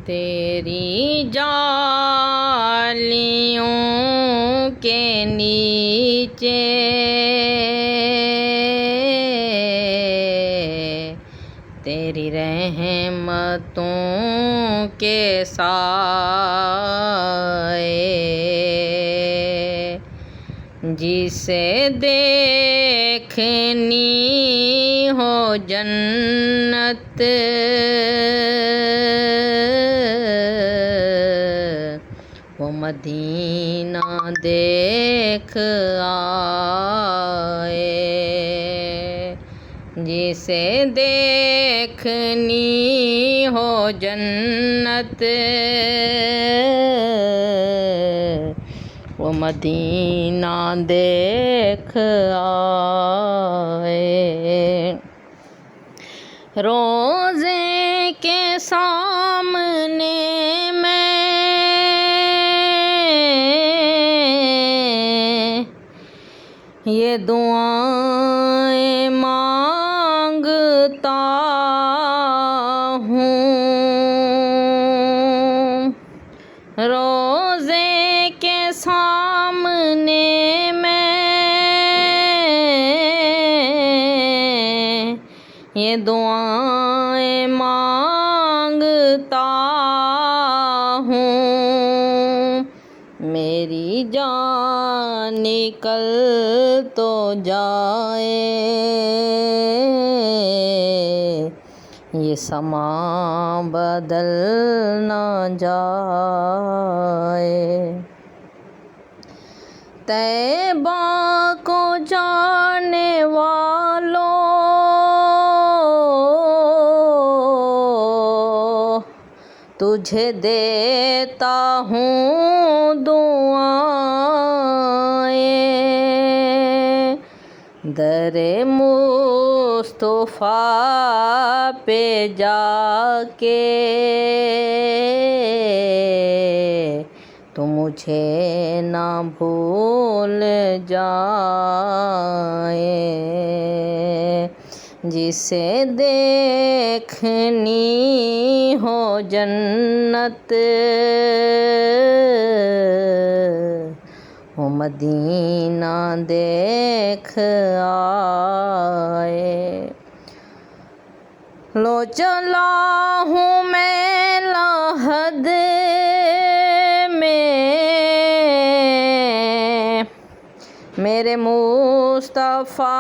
تیری جالیوں کے نیچے تیری رحمتوں کے سائے، جسے دیکھنی ہو جنت وہ مدینہ دیکھ آئے، جسے دیکھنی ہو جنت وہ مدینہ دیکھ آئے۔ روضے کے سامنے میں یہ دعائیں مانگتا ہوں، روضے کے سامنے میں یہ دعائیں مانگتا ہوں، میری جان نکل تو جائے، یہ سما بدل نہ جائے، طیبہ کو جانے والوں تجھے دیتا ہوں دعائیں، در مصطفیٰ پہ جا کے تو مجھے نہ بھول جائیں، جسے دیکھنی ہو جنت وہ مدینہ دیکھ آئے۔ لو چلا ہوں میں لحد میں میرے مصطفیٰ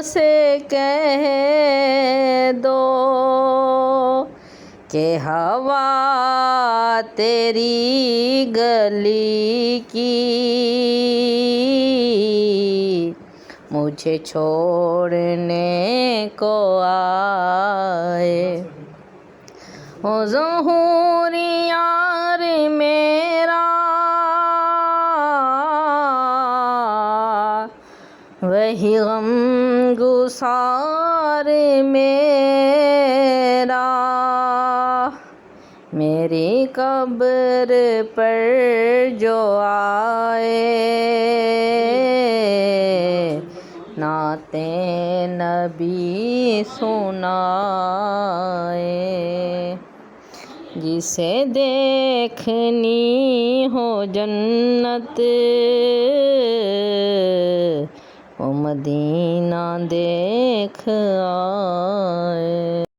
سے کہہ دو کہ ہوا تیری گلی کی مجھے چھوڑنے کو آئے، او ظہور یار میرا وہی غم گسار میرا، میری قبر پر جو آئے نعت نبی سنائے، جسے دیکھنی ہو جنت وہ مدینہ دیکھ آئے۔